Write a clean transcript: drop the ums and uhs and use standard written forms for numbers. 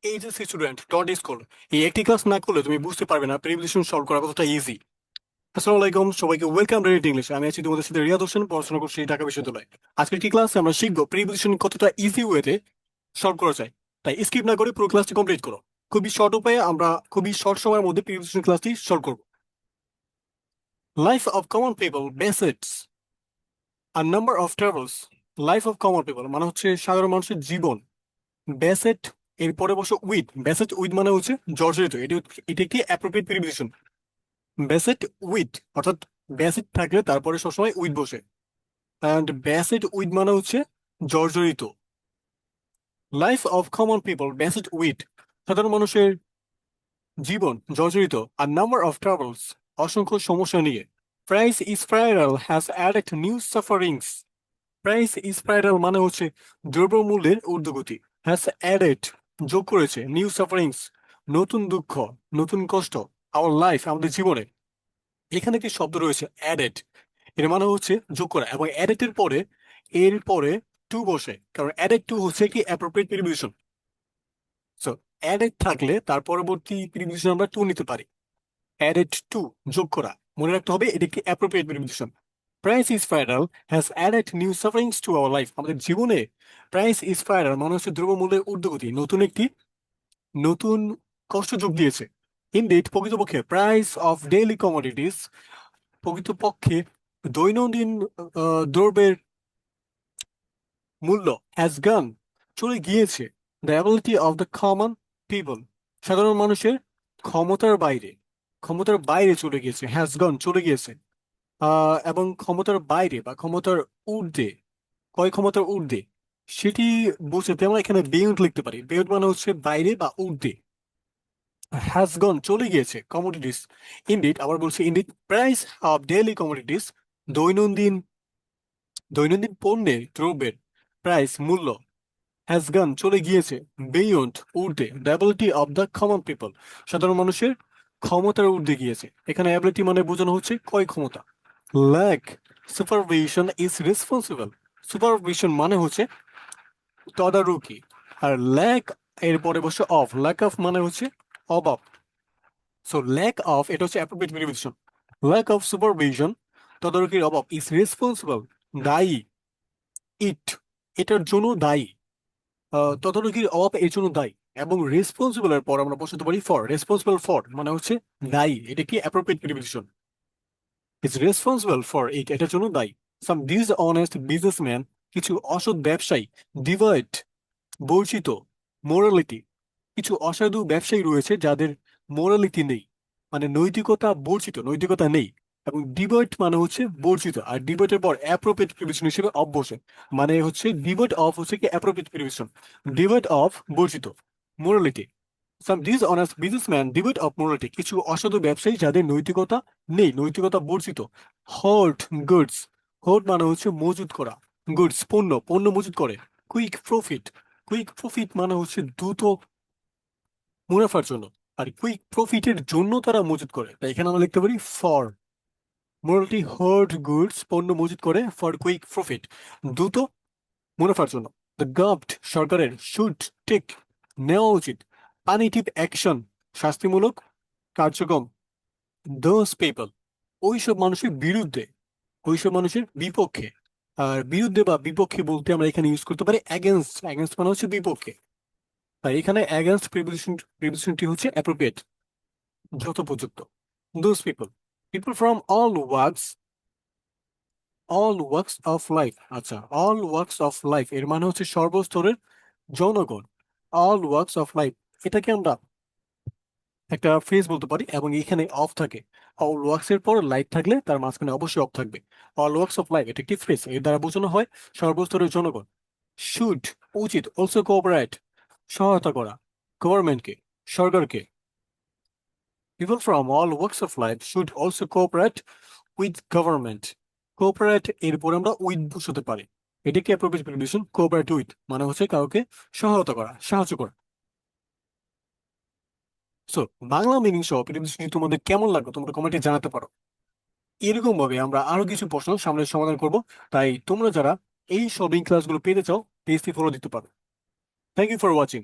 HSC student dot school, এই একটি class না করলে তুমি বুঝতে পারবে না প্রিভিলেশন সলভ করা কতটা ইজি। আসসালামু আলাইকুম, সবাইকে ওয়েলকাম রেডিট ইংলিশ। আমি আছি তোমাদের সাথে রিয়াদ হোসেন, পড়াশোনা করছি ঢাকা বিশ্ববিদ্যালয়। আজকের কি ক্লাসে আমরা শিখবো প্রিভিলেশন কতটা ইজি ওয়েতে সলভ করা যায়। তাই স্কিপ না করে পুরো ক্লাসটি কমপ্লিট করো। খুবই শর্ট উপায়ে আমরা খুবই শর্ট সময়ের মধ্যে প্রিভিলেশন ক্লাসটি সলভ করবো। Life of common people besets আর number of travels. Life of common people মানে হচ্ছে সাধারণ মানুষের জীবন। বেসেট এরপরে বসে উইথ, বেসেট উইথ মানে হচ্ছে জর্জরিত। এটি একটি অ্যাপ্রোপ্রিয়েট প্রিপোজিশন। বেসেট উইথ অর্থাৎ বেসেট থাকলে তারপরে সবসময় উইথ বসে, অ্যান্ড বেসেট উইথ মানে হচ্ছে জর্জরিত। Life of common people beset with সাধারণ মানুষের জীবন জর্জরিত। আর নাম্বার অফ ট্রাভেলস অসংখ্য সমস্যা নিয়ে। Price spiral has added new sufferings. Price spiral মানে হচ্ছে দ্রব্যমূল্যের ঊর্ধ্বগতি। হ্যাজ অ্যাডেড যোগ করেছে, নিউ সাফারিংস নতুন দুঃখ, নতুন কষ্ট, আওয়ার লাইফ আমাদের জীবনে। এখানে একটি শব্দ রয়েছে অ্যাডেড, এর মানে হচ্ছে যোগ করা, এবং অ্যাডেড এর পরে টু বসে, কারণ অ্যাডেড টু হচ্ছে একটি অ্যাপ্রোপ্রিয়েট প্রিপোজিশন। সো অ্যাডেড থাকলে তার পরবর্তী প্রিপোজিশন আমরা টু নিতে পারি। অ্যাডেড টু যোগ করা, মনে রাখতে হবে এটি একটি appropriate preposition. Price spiral has added new sufferings to our life আমাদের জীবনে। প্রাইস স্পাইরাল মানে হচ্ছে দ্রব্যমূল্যের ঊর্ধ্বগতি, নতুন কষ্ট যোগ দিয়েছে। ইনডিড প্রকৃতপক্ষে প্রাইস অফ ডেইলি কমোডিটিস, প্রকৃতপক্ষে দৈনন্দিন দ্রব্যের মূল্য হ্যাজ গান চলে গিয়েছে। The ability of the common people সাধারণ মানুষের ক্ষমতার বাইরে চলে গিয়েছে, হ্যাজ গান চলে গিয়েছে। এবং ক্ষমতার বাইরে বা ক্ষমতার ঊর্ধ্বে, কয় ক্ষমতার ঊর্ধ্বে সেটি বোঝাতে আমরা এখানে বিয়ন্ড লিখতে পারি। বিয়ন্ড মানে হচ্ছে বাইরে বা ঊর্ধ্বে। হ্যাজ গন চলে গিয়েছে কমোডিটিস। ইনডিড আবার বলছে indeed price of daily commodities দৈনন্দিন দৈনন্দিন পণ্যের দ্রব্যের প্রাইস মূল্য হ্যাজ গন চলে গিয়েছে বিয়ন্ড ঊর্ধ্বে। The ability of the common people সাধারণ মানুষের ক্ষমতার ঊর্ধ্বে গিয়েছে। এখানে অ্যাবিলিটি মানে বোঝানো হচ্ছে কয় ক্ষমতা। Lack supervision is responsible. Supervision মানে হচ্ছে তদারকি। আর ল্যাক এর পরে বসে অফ, ল্যাক অফ মানে হচ্ছে অভাব। সো ল্যাক অফ এটা হচ্ছে appropriate preposition. Lack of supervision তদারকির অভাব ইজ রেসপন্সিবল দায়ী। ইট এটার জন্য দায়ী, তদারকির অভাব এর জন্য দায়ী। এবং রেসপন্সিবল এর পর আমরা বসাতে পারি ফর, রেসপন্সিবল ফর মানে হচ্ছে দায়ী, এটা কি appropriate preposition. Is responsible for it এটার জন্য দায়ী। সাম ডিসঅনেস্ট বিজনেসম্যান কিছু অসৎ ব্যবসায়ী, ডিভাইড বর্জিত, মোরালিটি কিছু অসাধু ব্যবসায়ী রয়েছে যাদের মোরালিটি নেই, মানে নৈতিকতা বর্জিত, নৈতিকতা নেই। এবং ডিবয়েট মানে হচ্ছে বর্জিত, আর ডিবয়েটের পর অ্যাপ্রোপ্রিয়েট প্রিপোজিশন হিসেবে অফ বসে, মানে হচ্ছে ডিবয়েট অফ হচ্ছে কি অ্যাপ্রোপ্রিয়েট প্রিপোজিশন। ডিবয়েট অফ বর্জিত, মোরালিটি। সাম ডিসঅনেস্ট বিজনেসম্যান ডিবয়েট অফ মোরালিটি কিছু অসাধু ব্যবসায়ী যাদের নৈতিকতা নেই, নৈতিকতা বর্জিত। হোল্ড গুডস, হোল্ড মানে হচ্ছে মজুত করা, গুডস পণ্য মজুত করে। কুইক প্রফিট, কুইক প্রফিট মানে হচ্ছে দ্রুত মুনাফার জন্য, আর কুইক প্রফিটের জন্য তারা মজুত করে। তাই এখানে আমরা লিখতে পারি ফর। মোরালিটি হোল্ড গুডস পণ্য মজুত করে ফর কুইক প্রফিট দ্রুত মুনাফার জন্য। দ্য গভর্নমেন্ট সরকারের শুড টেক নেওয়া উচিত পানিটিভ অ্যাকশন শাস্তিমূলক কার্যক্রম। দোজ পিপল ওইসব মানুষের বিরুদ্ধে, ওইসব মানুষের বিপক্ষে। আর বিরুদ্ধে বা বিপক্ষে বলতে আমরা এখানে ইউজ করতে পারি অ্যাগেনস্ট, অ্যাগেনস্ট মানে হচ্ছে বিপক্ষে। তাই এখানে অ্যাগেনস্ট প্রিপোজিশনটি হচ্ছে অ্যাপ্রোপ্রিয়েট, যথোপযুক্ত। Those people, people from all works of life. আচ্ছা, অল ওয়ার্কস অফ লাইফ এর মানে হচ্ছে সর্বস্তরের জনগণ। অল ওয়ার্কস অফ লাইফ এটাকে আমরা একটা ফ্রেজ বলতে পারি, এবং এখানে অফ থাকে। অল ওয়ার্কস এর পর লাইফ থাকলে তার মাঝখানে অবশ্যই অফ থাকবে। অল ওয়ার্কস অফ লাইফ এটা একটি ফ্রেজ, এর দ্বারা বোঝানো হয় সর্বস্তরের জনগণ। শুড উচিত, অলসো কোঅপারেট সহায়তা করা, গভর্নমেন্টকে সরকারকে। People from all walks of life should also cooperate with government. Cooperate এরপর আমরা উইথ বসাতে পারি। এটা কি অ্যাপ্রোপ্রিয়েট প্রিপোজিশন। কোঅপারেট উইথ মানে হচ্ছে কাউকে সহায়তা করা, সাহায্য করা। সো বাংলা মিনিং সহ প্রিপোজিশন তোমাদের কেমন লাগলো তোমরা কমেন্টে জানাতে পারো। এরকম ভাবে আমরা আরো কিছু প্রশ্ন সামনে সমাধান করব। তাই তোমরা যারা এই সলভিং ক্লাসগুলো পেতে চাও পেজটি ফলো দিতে পারো। Thank you for watching.